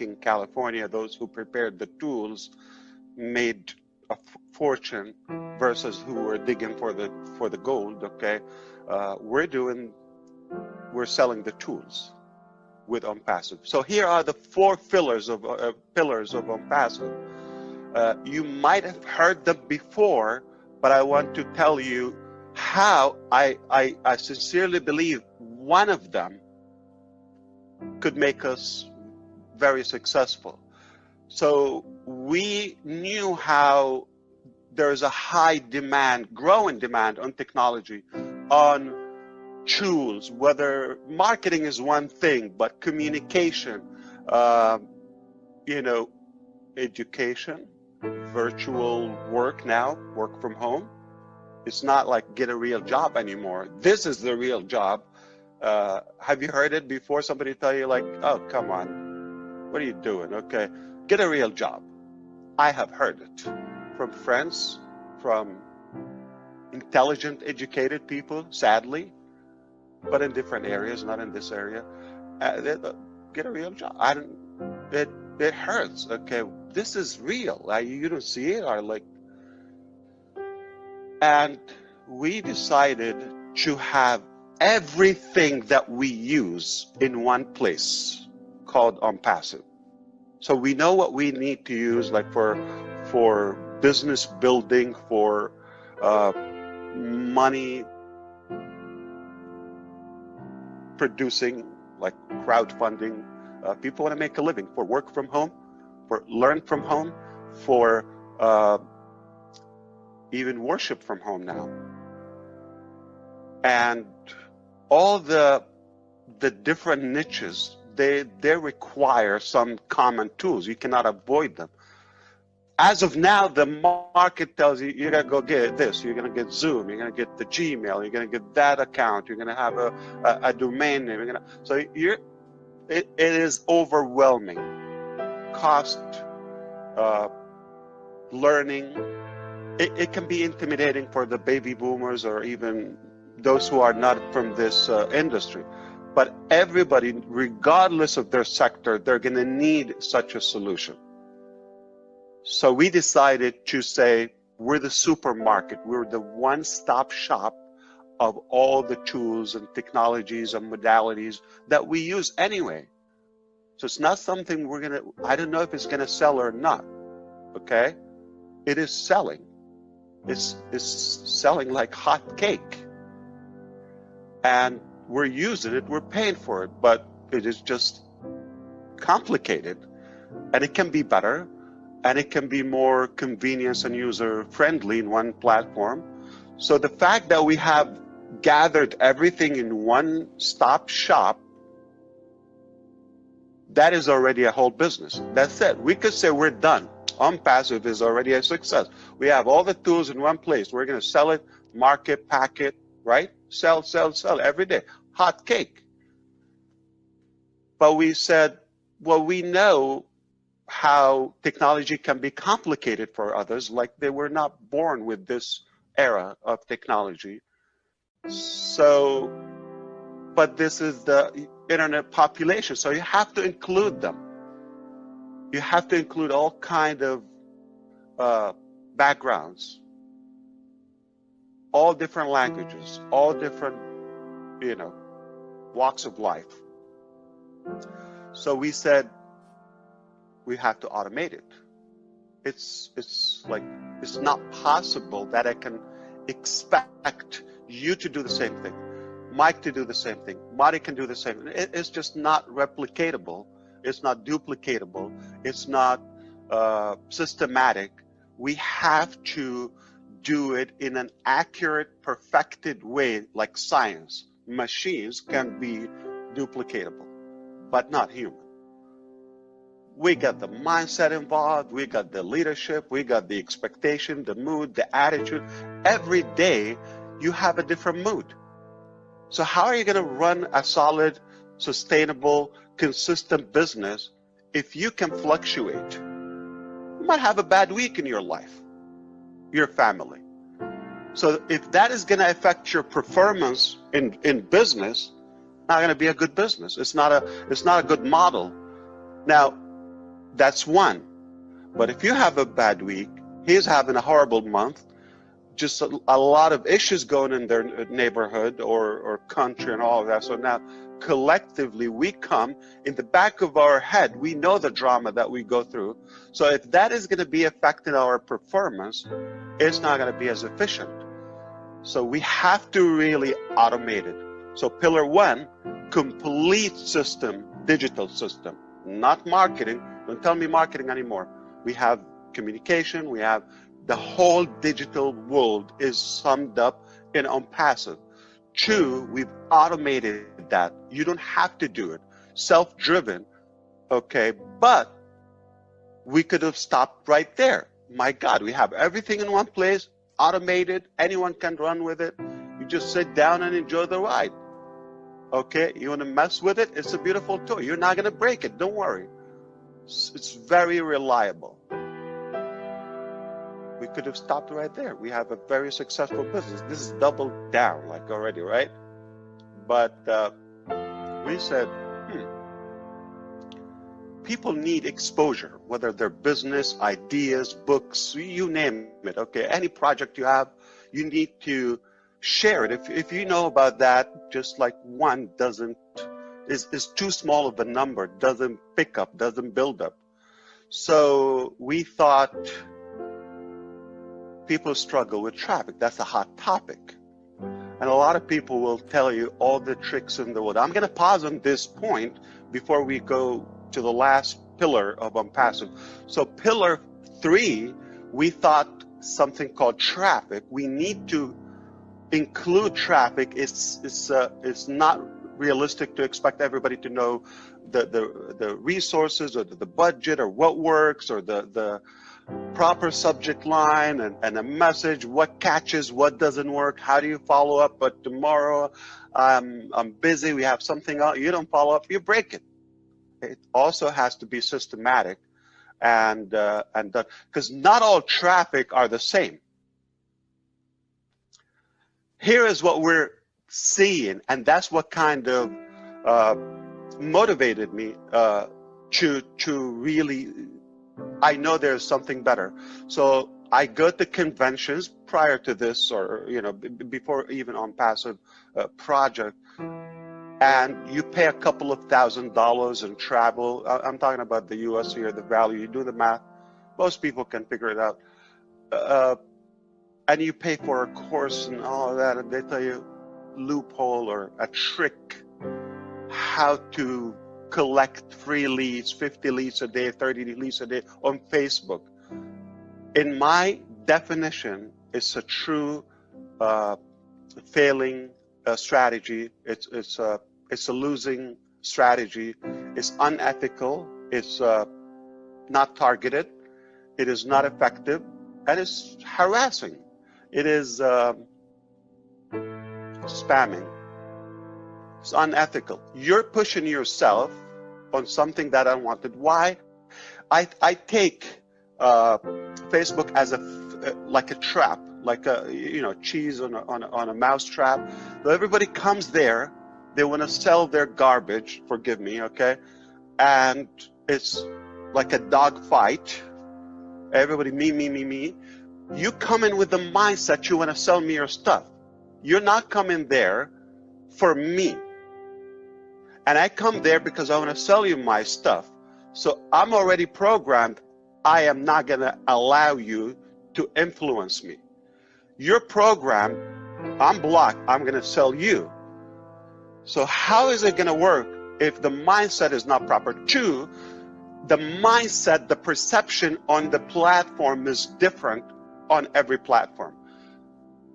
back in California, those who prepared the tools made a fortune versus who were digging for the gold. Okay, we're selling the tools with Onpassive. So here are the 4 pillars of Onpassive. You might have heard them before, but I want to tell you how I sincerely believe one of them could make us very successful. So we knew how there's a high demand, growing demand on technology, on tools, whether marketing is one thing, but communication, education, virtual work now, work from home. It's not like get a real job anymore. This is the real job. Have you heard it before? Somebody tell you like, oh, come on, what are you doing? Okay, get a real job. I have heard it from friends, from intelligent, educated people, sadly, but in different areas, not in this area. Get a real job. It hurts. Okay, this is real. You don't see it, or like. And we decided to have everything that we use in one place called Onpassive. So we know what we need to use, like for business building, for money producing, like crowdfunding. People want to make a living, for work from home, for learn from home, for even worship from home now. And all the different niches, they require some common tools. You cannot avoid them. As of now, the market tells you, you're going to go get this, you're going to get Zoom, you're going to get the Gmail, you're going to get that account, you're going to have a domain name. It is overwhelming. Cost, learning, it can be intimidating for the baby boomers or even those who are not from this industry. But everybody, regardless of their sector, they're going to need such a solution. So we decided to say, we're the supermarket. We're the one-stop shop of all the tools and technologies and modalities that we use anyway. So it's not something I don't know if it's gonna sell or not, okay? It is selling. It's selling like hot cake. And we're using it, we're paying for it, but it is just complicated. And it can be better, and it can be more convenient and user-friendly in one platform. So the fact that we have gathered everything in one-stop shop, that is already a whole business. That's it. We could say we're done. Onpassive is already a success. We have all the tools in one place. We're going to sell it, market, pack it, right? Sell every day. Hot cake. But we said, well, we know how technology can be complicated for others, like they were not born with this era of technology. So, but this is the internet population, so you have to include them. You have to include all kind of backgrounds, all different languages, all different, walks of life. So we said, we have to automate it. It's not possible that I can expect you to do the same thing, Mike to do the same thing, Marty can do the same thing. It's just not replicatable. It's not duplicatable. It's not systematic. We have to do it in an accurate, perfected way, like science. Machines can be duplicatable, but not human. We got the mindset involved, we got the leadership, we got the expectation, the mood, the attitude. Every day you have a different mood. So how are you going to run a solid, sustainable, consistent business if you can fluctuate? You might have a bad week in your life, your family. So if that is going to affect your performance in business, not going to be a good business. It's not a good model. Now, That's one. But if you have a bad week, he's having a horrible month, just a lot of issues going in their neighborhood or country and all of that. So now collectively we come in the back of our head, we know the drama that we go through. So if that is going to be affecting our performance, it's not going to be as efficient. So we have to really automate it. So pillar one, complete system, digital system, not marketing. Don't tell me marketing anymore. We have communication, we have the whole digital world is summed up in Onpassive. Two, we've automated that. You don't have to do it. Self-driven, okay, but we could have stopped right there. My God, we have everything in one place, automated, anyone can run with it. You just sit down and enjoy the ride. Okay, you want to mess with it? It's a beautiful toy. You're not going to break it, don't worry. It's very reliable. We could have stopped right there. We have a very successful business. This is doubled down like already, right? But we said, people need exposure, whether they're business, ideas, books, you name it, okay? Any project you have, you need to share it. If you know about that, just like one is too small of a number, doesn't pick up, doesn't build up. So we thought people struggle with traffic. That's a hot topic. And a lot of people will tell you all the tricks in the world. I'm going to pause on this point before we go to the last pillar of Onpassive. So pillar 3, we thought something called traffic. We need to include traffic. It's not realistic to expect everybody to know the resources or the budget or what works or the proper subject line and a message, what catches, what doesn't work, how do you follow up, but tomorrow I'm busy, we have something else, you don't follow up, you break it. It also has to be systematic and because not all traffic are the same. Here is what we're seeing, and that's what kind of motivated me to really, I know there's something better. So I go to conventions prior to this, or before even Onpassive project, and you pay a couple of $1,000s in travel. I'm talking about the US here, the value, you do the math, most people can figure it out. And you pay for a course and all of that, and they tell you loophole or a trick, how to collect free leads, 50 leads a day, 30 leads a day on Facebook. In my definition, it's a true failing strategy. It's a losing strategy. It's unethical. It's not targeted. It is not effective, and it's harassing. It is spamming. It's unethical. You're pushing yourself on something that I wanted. Why? I take Facebook as like a trap, like a cheese on a mouse trap. So everybody comes there. They want to sell their garbage. Forgive me, okay? And it's like a dog fight. Everybody me. You come in with the mindset you want to sell me your stuff. You're not coming there for me. And I come there because I want to sell you my stuff. So I'm already programmed. I am not going to allow you to influence me. You're programmed. I'm blocked. I'm going to sell you. So how is it going to work if the mindset is not proper? 2, the mindset, the perception on the platform is different on every platform.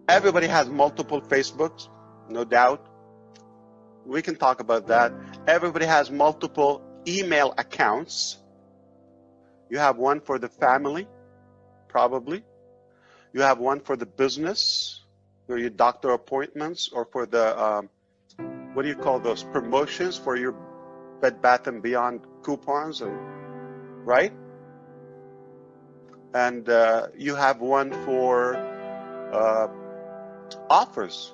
Everybody has multiple Facebooks, no doubt. We can talk about that. Everybody has multiple email accounts. You have one for the family, probably. You have one for the business, for your doctor appointments, or for the, what do you call those, promotions for your Bed Bath & Beyond coupons, and right? And you have one for offers,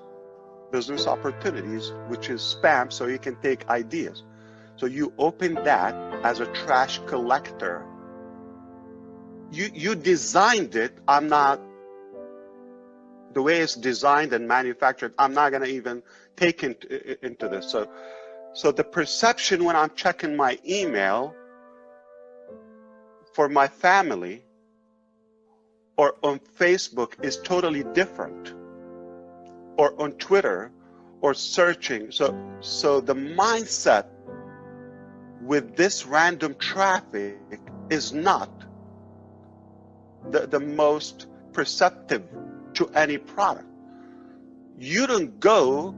business opportunities, which is spam, so you can take ideas. So you open that as a trash collector. You designed it. I'm not, the way it's designed and manufactured, I'm not going to even take into this. So the perception when I'm checking my email for my family or on Facebook is totally different, or on Twitter, or searching. So the mindset with this random traffic is not the most perceptive to any product. You don't go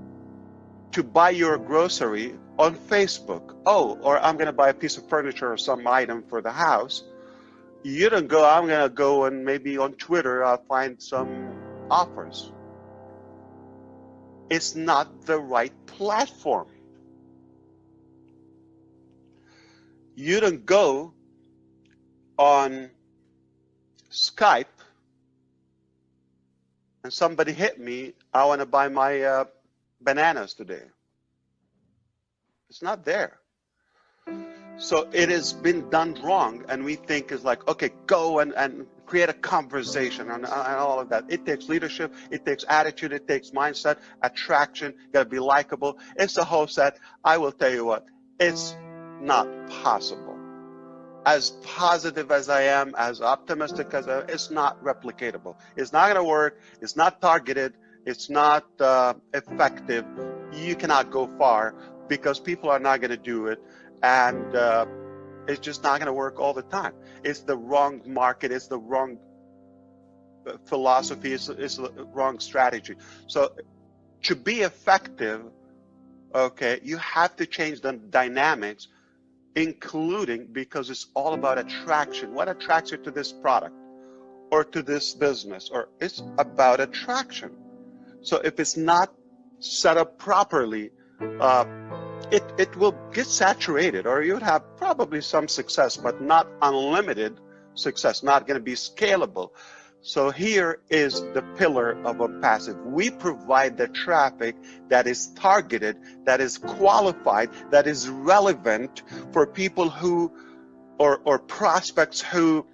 to buy your grocery on Facebook. Oh, or I'm going to buy a piece of furniture or some item for the house. You don't go, I'm going to go and maybe on Twitter I'll find some offers. It's not the right platform. You don't go on Skype and somebody hit me, I want to buy my bananas today. It's not there. So it has been done wrong, and we think it's like, okay, go and create a conversation and all of that. It takes leadership, it takes attitude, it takes mindset, attraction, you gotta be likable. It's a whole set. I will tell you what, it's not possible. As positive as I am, as optimistic as I am, it's not replicatable. It's not gonna work, it's not targeted, it's not effective. You cannot go far because people are not gonna do it. And it's just not going to work all the time. It's the wrong market. It's the wrong philosophy. It's the wrong strategy. So to be effective, okay, you have to change the dynamics, including, because it's all about attraction. What attracts you to this product or to this business? Or it's about attraction. So if it's not set up properly, it will get saturated, or you'd have probably some success, but not unlimited success, not going to be scalable. So here is the pillar of Onpassive. We provide the traffic that is targeted, that is qualified, that is relevant for people who, or prospects who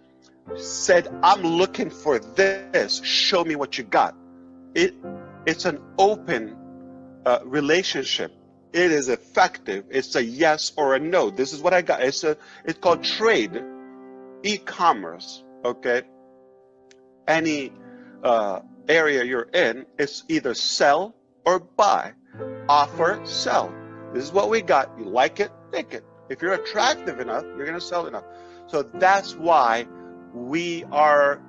said, I'm looking for this, show me what you got. It's an open relationship. It is effective. It's a yes or a no. This is what I got. It's called trade, e-commerce. Okay. Any area you're in, it's either sell or buy, offer, sell. This is what we got. You like it, take it. If you're attractive enough, you're going to sell enough. So that's why we are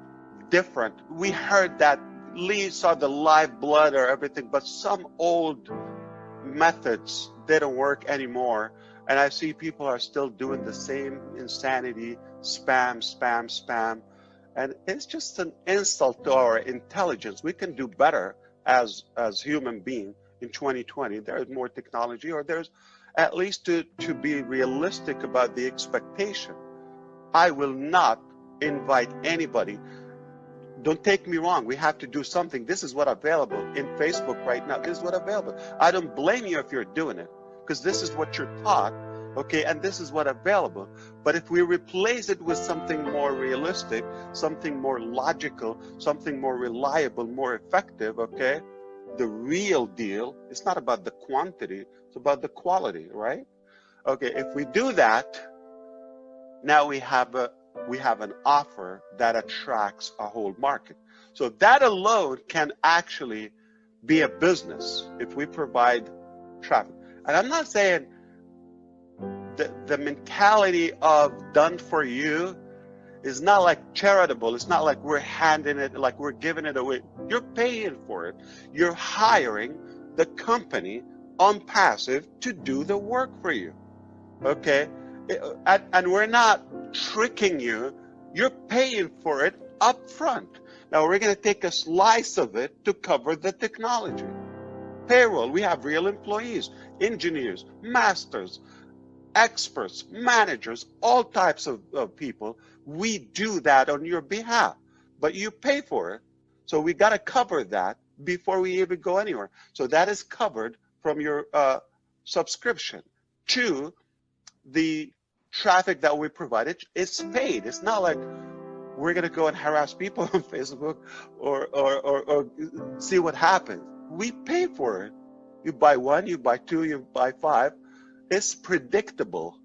different. We heard that Lee saw the live blood or everything, but some old methods didn't work anymore, and I see people are still doing the same insanity, spam, and it's just an insult to our intelligence. We can do better as human beings in 2020. There is more technology, or there's at least to be realistic about the expectation. I will not invite anybody. Don't take me wrong, we have to do something. This is what's available in Facebook right now. This is what's available. I don't blame you if you're doing it, because this is what you're taught, okay, and this is what's available. But if we replace it with something more realistic, something more logical, something more reliable, more effective, okay, the real deal, it's not about the quantity, it's about the quality, right? Okay, if we do that, now we have an offer that attracts a whole market. So that alone can actually be a business if we provide traffic. And I'm not saying the mentality of done for you is not like charitable. It's not like we're handing it, like we're giving it away. You're paying for it. You're hiring the company Onpassive to do the work for you. Okay? And we're not tricking you. You're paying for it up front. Now we're going to take a slice of it to cover the technology. Payroll, we have real employees, engineers, masters, experts, managers, all types of people. We do that on your behalf, but you pay for it. So we got to cover that before we even go anywhere. So that is covered from your subscription to the traffic that we provided is paid. It's not like we're going to go and harass people on Facebook or see what happens. We pay for it. You buy one, you buy two, you buy five. It's predictable.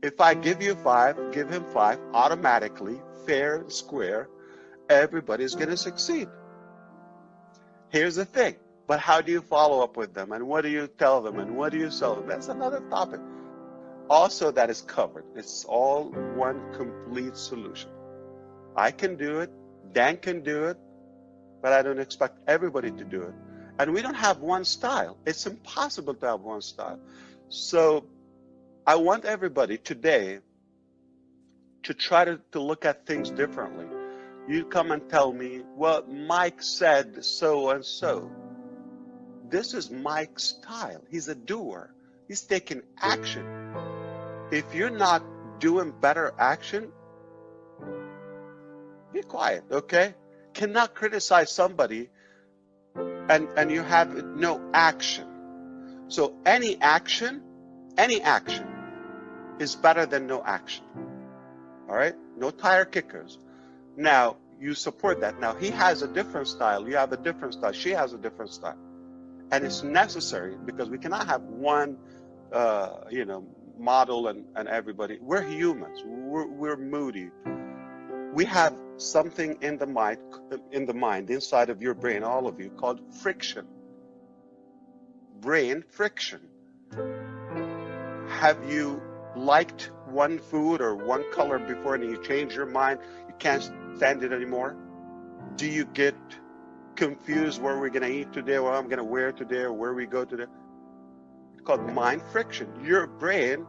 If I give you five, give him five, automatically, fair and square, everybody's going to succeed. Here's the thing. But how do you follow up with them? And what do you tell them? And what do you sell them? That's another topic. Also, that is covered. It's all one complete solution. I can do it. Dan can do it. But I don't expect everybody to do it. And we don't have one style. It's impossible to have one style. So I want everybody today to try to look at things differently. You come and tell me, well, Mike said so and so. This is Mike's style. He's a doer. He's taking action. If you're not doing better action, be quiet, okay? Cannot criticize somebody and you have no action. So any action is better than no action. All right? No tire kickers. Now, you support that. Now, he has a different style. You have a different style. She has a different style. And it's necessary because we cannot have one, model and everybody. We're humans. We're moody. We have something in the mind, inside of your brain, all of you, called friction. Brain friction. Have you liked one food or one color before and you change your mind? You can't stand it anymore? Do you get confused where we're going to eat today, what I'm going to wear today, or where we go today? It's called mind friction. Your brain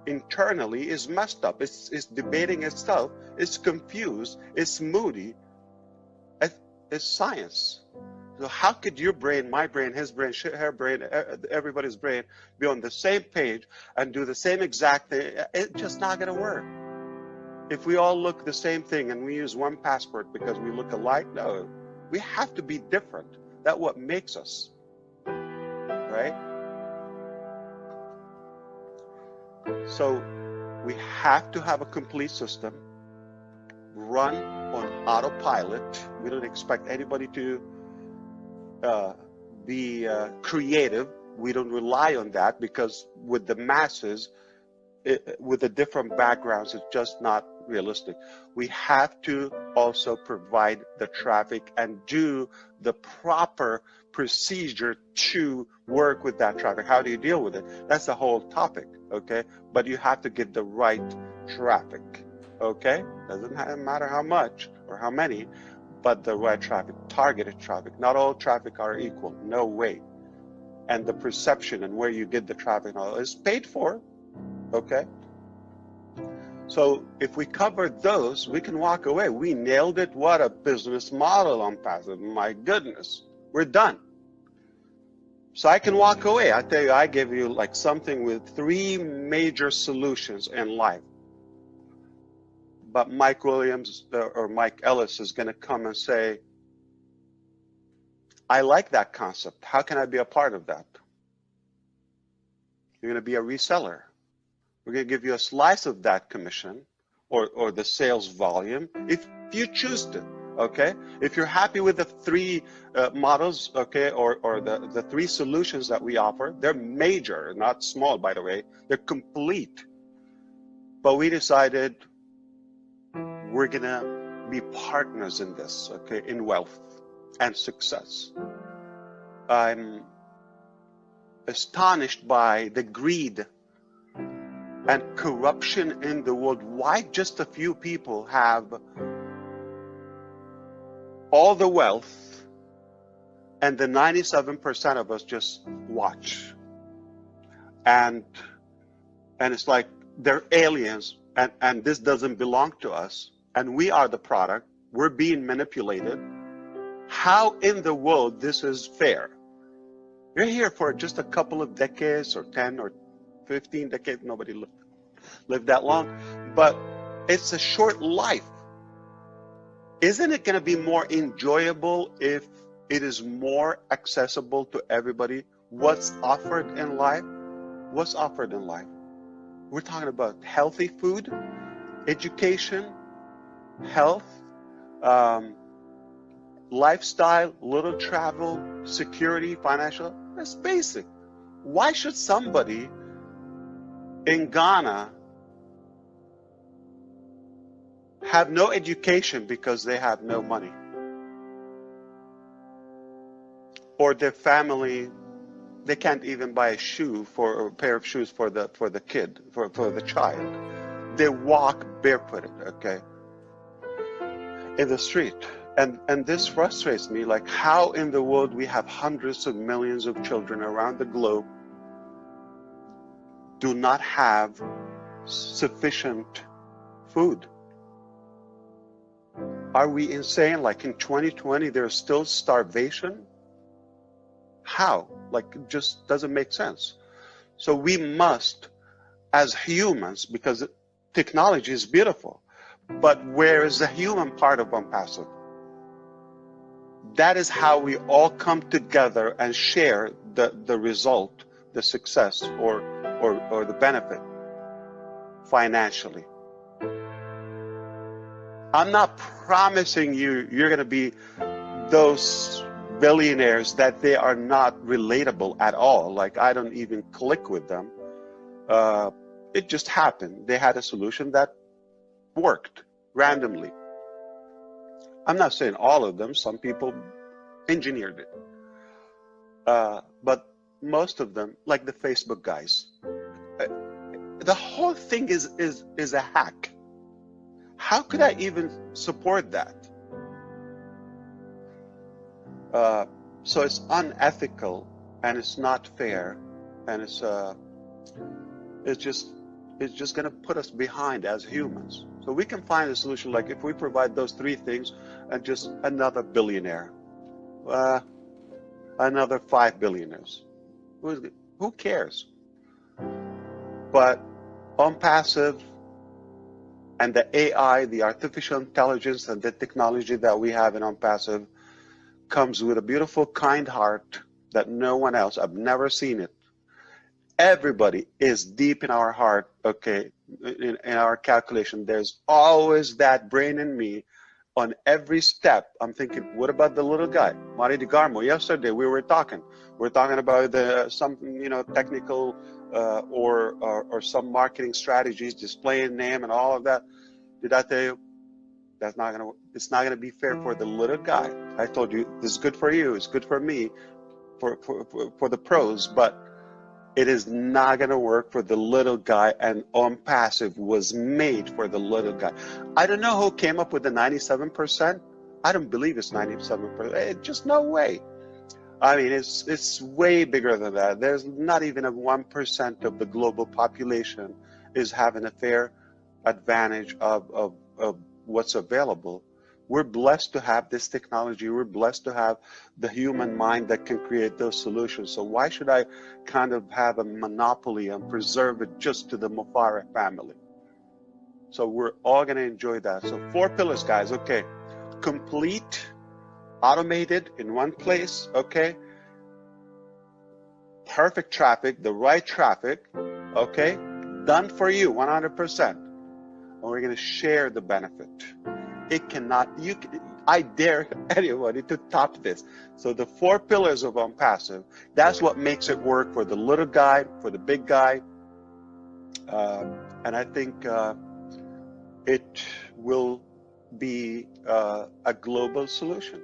internally is messed up. It's debating itself. It's confused. It's moody. It's science. So how could your brain, my brain, his brain, her brain, everybody's brain be on the same page and do the same exact thing? It's just not going to work. If we all look the same thing and we use one passport because we look alike, no. We have to be different. That's what makes us, right? So we have to have a complete system, run on autopilot. We don't expect anybody to be creative. We don't rely on that because with the masses, with the different backgrounds, it's just not realistic. We have to also provide the traffic and do the proper procedure to work with that traffic. How do you deal with it? That's the whole topic, okay? But you have to get the right traffic, okay? Doesn't matter how much or how many, but the right traffic, targeted traffic. Not all traffic are equal, no way. And the perception and where you get the traffic is paid for, okay? So if we cover those, we can walk away. We nailed it. What a business model, Onpassive. My goodness, we're done. So I can walk away. I tell you, I give you like something with 3 major solutions in life. But Mike Williams or Mike Ellis is going to come and say, I like that concept. How can I be a part of that? You're going to be a reseller. We're going to give you a slice of that commission or the sales volume if you choose to, okay? If you're happy with the 3 models, okay, or the 3 solutions that we offer, they're major, not small, by the way. They're complete. But we decided we're going to be partners in this, okay, in wealth and success. I'm astonished by the greed and corruption in the world. Why just a few people have all the wealth and the 97% of us just watch? And it's like they're aliens and this doesn't belong to us and we are the product. We're being manipulated. How in the world this is fair? You're here for just a couple of decades or 10 or 15 decades, nobody lived that long, but it's a short life. Isn't it going to be more enjoyable if it is more accessible to everybody? What's offered in life? What's offered in life? We're talking about healthy food, education, health, lifestyle, little travel, security, financial. That's basic. Why should somebody in Ghana have no education because they have no money? Or their family, they can't even buy a pair of shoes for the kid, for the child. They walk barefooted, okay, in the street. And this frustrates me, like how in the world we have hundreds of millions of children around the globe do not have sufficient food. Are we insane? Like in 2020, there's still starvation? How? Like it just doesn't make sense. So we must, as humans, because technology is beautiful, but where is the human part of Onpassive? That is how we all come together and share the result, the success, or the benefit financially. I'm not promising you're going to be those billionaires that they are not relatable at all. Like I don't even click with them. It just happened. They had a solution that worked randomly. I'm not saying all of them. Some people engineered it. But most of them, like the Facebook guys, the whole thing is a hack. How could I even support that? So it's unethical and it's not fair, and it's just going to put us behind as humans. So we can find a solution, like if we provide those three things, and just another billionaire, another 5 billionaires. Who cares? But Onpassive and the AI, the artificial intelligence, and the technology that we have in Onpassive comes with a beautiful, kind heart that no one else, I've never seen it. Everybody is deep in our heart, okay, in our calculation. There's always that brain in me on every step. I'm thinking, what about the little guy? Mari DeGarmo, yesterday we were talking about some, technical or some marketing strategies, displaying name and all of that. Did I tell you? It's not gonna be fair for the little guy. I told you, this is good for you, it's good for me, for the pros, but it is not gonna work for the little guy, and Onpassive was made for the little guy. I don't know who came up with the 97%. I don't believe it's 97%. Just no way. I mean, it's way bigger than that. There's not even a 1% of the global population is having a fair advantage of what's available. We're blessed to have this technology. We're blessed to have the human mind that can create those solutions. So why should I kind of have a monopoly and preserve it just to the Mufareh family? So we're all going to enjoy that. So 4 pillars, guys. Okay. Complete, automated in one place. Okay. Perfect traffic, the right traffic. Okay. Done for you 100%. And we're going to share the benefit. It cannot, I dare anybody to top this. So the 4 pillars of Onpassive, that's what makes it work for the little guy, for the big guy. And I think it will be a global solution.